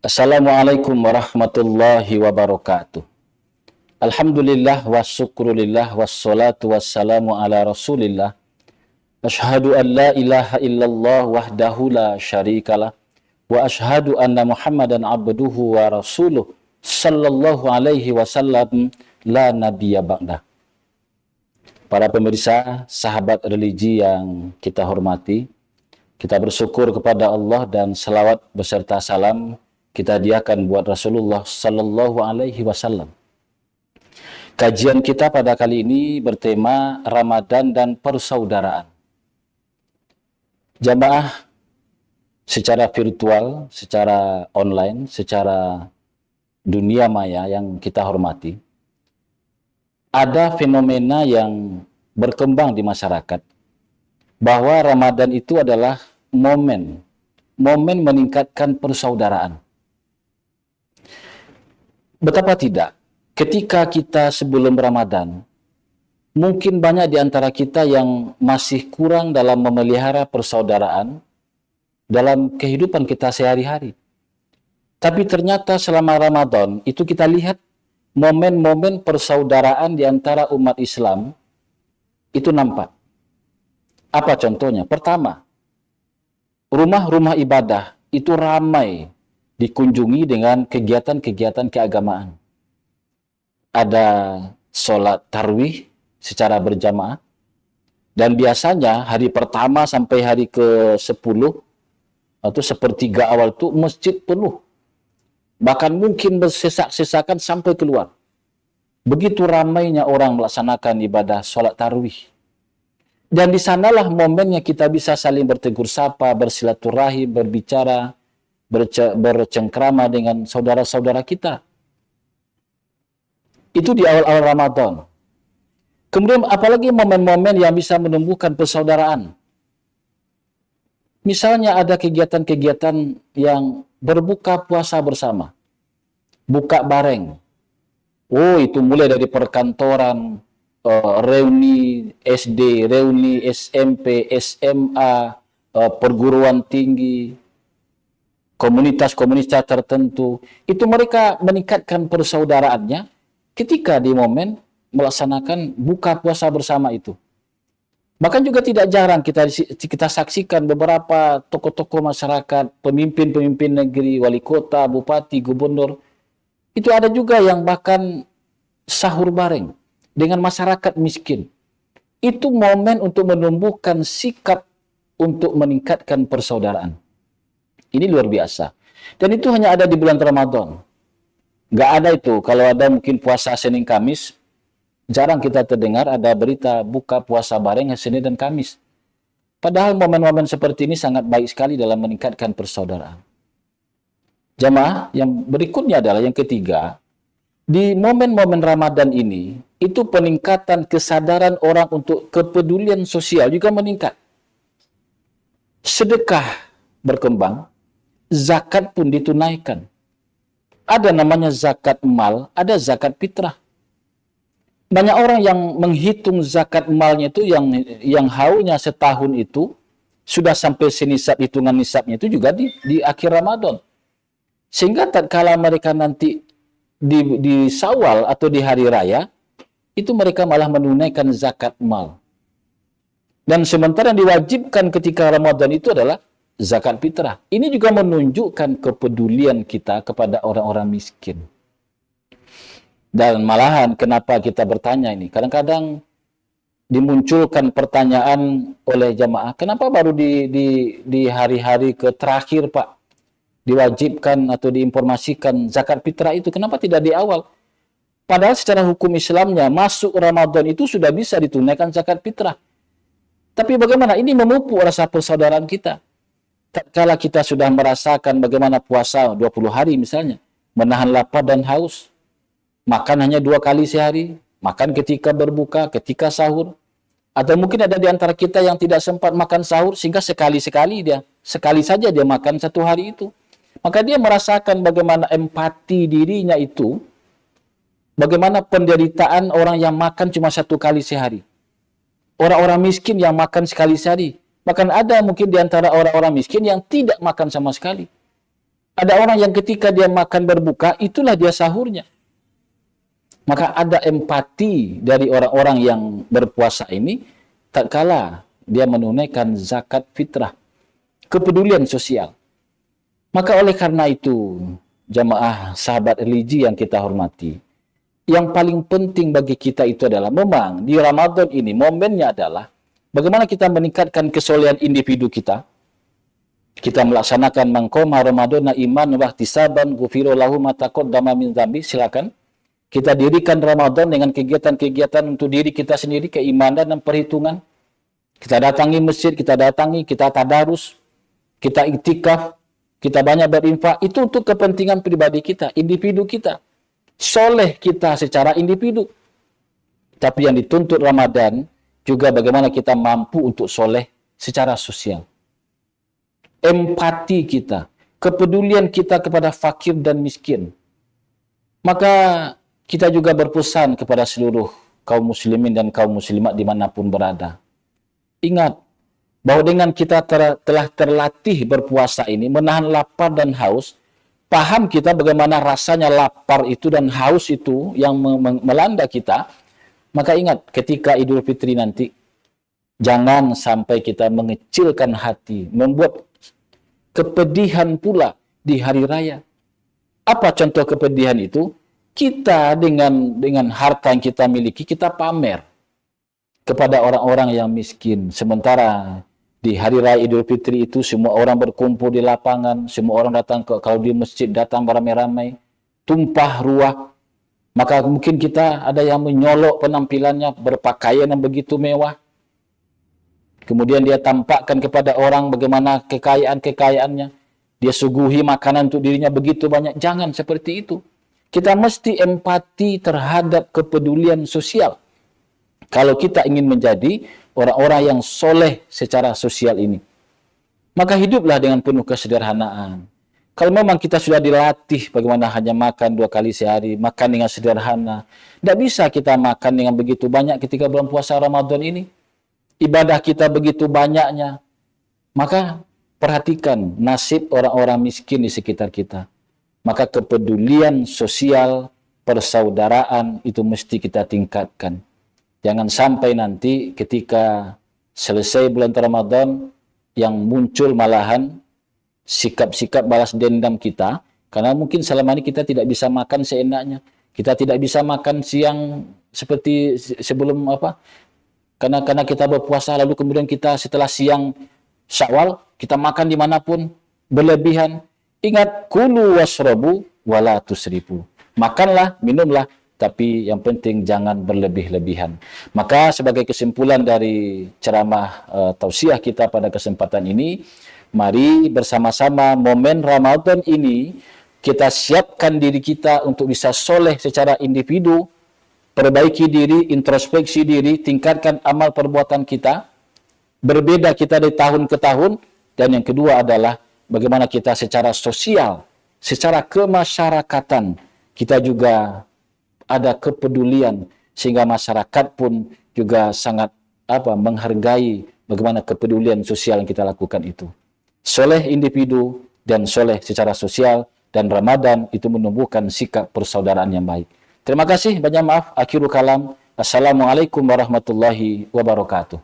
Assalamualaikum warahmatullahi wabarakatuh. Alhamdulillah wa syukrulillah wassalatu wassalamu ala rasulillah. Ashhadu an la ilaha illallah wahdahu la syarikalah. Wa ashhadu anna muhammadan abduhu wa rasuluh sallallahu alaihi wasallam la nabiyya ba'dah. Para pemirsa, sahabat religi yang kita hormati, kita bersyukur kepada Allah dan selawat beserta salam kita hadiahkan buat Rasulullah sallallahu alaihi wasallam. Kajian kita pada kali ini bertema Ramadan dan persaudaraan. Jamaah secara virtual, secara online, secara dunia maya yang kita hormati, ada fenomena yang berkembang di masyarakat bahwa Ramadan itu adalah momen meningkatkan persaudaraan. Betapa tidak, ketika kita sebelum Ramadan, mungkin banyak di antara kita yang masih kurang dalam memelihara persaudaraan dalam kehidupan kita sehari-hari. Tapi ternyata selama Ramadan itu kita lihat momen-momen persaudaraan di antara umat Islam itu nampak. Apa contohnya? Pertama, rumah-rumah ibadah itu ramai dikunjungi dengan kegiatan-kegiatan keagamaan. Ada sholat tarawih secara berjamaah, dan biasanya hari pertama sampai hari ke-10 atau sepertiga awal itu masjid penuh. Bahkan mungkin bersesak-sesakan sampai keluar. Begitu ramainya orang melaksanakan ibadah sholat tarawih. Dan di sanalah momennya kita bisa saling bertegur sapa, bersilaturahim, berbicara, bercengkrama dengan saudara-saudara kita. Itu di awal-awal Ramadan. Kemudian apalagi momen-momen yang bisa menumbuhkan persaudaraan. Misalnya ada kegiatan-kegiatan yang berbuka puasa bersama. Buka bareng. Oh, itu mulai dari perkantoran, reuni SD, reuni SMP, SMA, perguruan tinggi, komunitas-komunitas tertentu. Itu mereka meningkatkan persaudaraannya ketika di momen melaksanakan buka puasa bersama itu. Bahkan juga tidak jarang kita saksikan beberapa tokoh-tokoh masyarakat, pemimpin-pemimpin negeri, wali kota, bupati, gubernur. Itu ada juga yang bahkan sahur bareng dengan masyarakat miskin. Itu momen untuk menumbuhkan sikap untuk meningkatkan persaudaraan. Ini luar biasa. Dan itu hanya ada di bulan Ramadan. Nggak ada itu. Kalau ada mungkin puasa Senin Kamis, jarang kita terdengar ada berita buka puasa bareng Senin dan Kamis. Padahal momen-momen seperti ini sangat baik sekali dalam meningkatkan persaudaraan. Jamaah yang berikutnya adalah yang ketiga, di momen-momen Ramadan ini, itu peningkatan kesadaran orang untuk kepedulian sosial juga meningkat. Sedekah berkembang, zakat pun ditunaikan. Ada namanya zakat mal, ada zakat fitrah. Banyak orang yang menghitung zakat malnya itu yang haulnya setahun itu sudah sampai senisab, hitungan nisabnya itu juga di akhir Ramadan. Sehingga tatkala mereka nanti di Syawal atau di hari raya, itu mereka malah menunaikan zakat mal. Dan sementara yang diwajibkan ketika Ramadan itu adalah zakat fitrah. Ini juga menunjukkan kepedulian kita kepada orang-orang miskin. Dan malahan kenapa kita bertanya ini? Kadang-kadang dimunculkan pertanyaan oleh jamaah, kenapa baru di hari-hari terakhir Pak diwajibkan atau diinformasikan zakat fitrah itu? Kenapa tidak di awal? Padahal secara hukum Islamnya masuk Ramadan itu sudah bisa ditunaikan zakat fitrah. Tapi bagaimana? Ini memupuk rasa persaudaraan kita. Tatkala kita sudah merasakan bagaimana puasa 20 hari misalnya, menahan lapar dan haus, makan hanya 2 kali sehari, makan ketika berbuka, ketika sahur, atau mungkin ada di antara kita yang tidak sempat makan sahur sehingga sekali saja dia makan 1 hari itu. Maka dia merasakan bagaimana empati dirinya itu, bagaimana penderitaan orang yang makan cuma 1 kali sehari. Orang-orang miskin yang makan sekali sehari. Bahkan ada mungkin di antara orang-orang miskin yang tidak makan sama sekali. Ada orang yang ketika dia makan berbuka, itulah dia sahurnya. Maka ada empati dari orang-orang yang berpuasa ini, tak kala dia menunaikan zakat fitrah, kepedulian sosial. Maka oleh karena itu, jamaah sahabat religi yang kita hormati, yang paling penting bagi kita itu adalah memang di Ramadan ini momennya adalah bagaimana kita meningkatkan kesolehan individu kita. Kita melaksanakan mangkoma Ramadana iman wa ihtisaban ghufira lahu ma taqaddama min dzambi. Silakan. Kita dirikan Ramadan dengan kegiatan-kegiatan untuk diri kita sendiri, keimanan dan perhitungan. Kita datangi masjid, kita tadarus, kita iktikaf, kita banyak berinfak. Itu untuk kepentingan pribadi kita, individu kita. Soleh kita secara individu. Tapi yang dituntut Ramadan juga bagaimana kita mampu untuk soleh secara sosial. Empati kita, kepedulian kita kepada fakir dan miskin. Maka kita juga berpesan kepada seluruh kaum muslimin dan kaum muslimat dimanapun berada. Ingat bahwa dengan kita telah terlatih berpuasa ini, menahan lapar dan haus, paham kita bagaimana rasanya lapar itu dan haus itu yang melanda kita, maka ingat ketika Idul Fitri nanti, jangan sampai kita mengecilkan hati, membuat kepedihan pula di hari raya. Apa contoh kepedihan itu? Kita dengan harta yang kita miliki, kita pamer kepada orang-orang yang miskin. Sementara di hari raya Idul Fitri itu semua orang berkumpul di lapangan, semua orang datang kalau di masjid datang beramai-ramai, tumpah ruah. Maka mungkin kita ada yang menyolok penampilannya, berpakaian yang begitu mewah. Kemudian dia tampakkan kepada orang bagaimana kekayaan-kekayaannya. Dia suguhi makanan untuk dirinya begitu banyak. Jangan seperti itu. Kita mesti empati terhadap kepedulian sosial. Kalau kita ingin menjadi orang-orang yang soleh secara sosial ini. Maka hiduplah dengan penuh kesederhanaan. Kalau memang kita sudah dilatih bagaimana hanya makan 2 kali sehari, makan dengan sederhana. Tidak bisa kita makan dengan begitu banyak ketika bulan puasa Ramadan ini. Ibadah kita begitu banyaknya. Maka perhatikan nasib orang-orang miskin di sekitar kita. Maka kepedulian sosial, persaudaraan itu mesti kita tingkatkan. Jangan sampai nanti ketika selesai bulan Ramadan yang muncul malahan sikap-sikap balas dendam kita, karena mungkin selama ini kita tidak bisa makan seenaknya. Kita tidak bisa makan siang seperti sebelum karena kita berpuasa, lalu kemudian kita setelah siang Syawal, kita makan dimanapun, berlebihan. Ingat, kulu wasrobu wala tusrifu. Makanlah, minumlah, tapi yang penting jangan berlebih-lebihan. Maka sebagai kesimpulan dari ceramah tausiah kita pada kesempatan ini, mari bersama-sama momen Ramadan ini, kita siapkan diri kita untuk bisa soleh secara individu, perbaiki diri, introspeksi diri, tingkatkan amal perbuatan kita, berbeda kita dari tahun ke tahun, dan yang kedua adalah bagaimana kita secara sosial, secara kemasyarakatan, kita juga ada kepedulian, sehingga masyarakat pun juga sangat menghargai bagaimana kepedulian sosial yang kita lakukan itu. Soleh individu dan soleh secara sosial, dan Ramadan itu menumbuhkan sikap persaudaraan yang baik. Terima kasih, banyak maaf. Akhirul kalam. Assalamualaikum warahmatullahi wabarakatuh.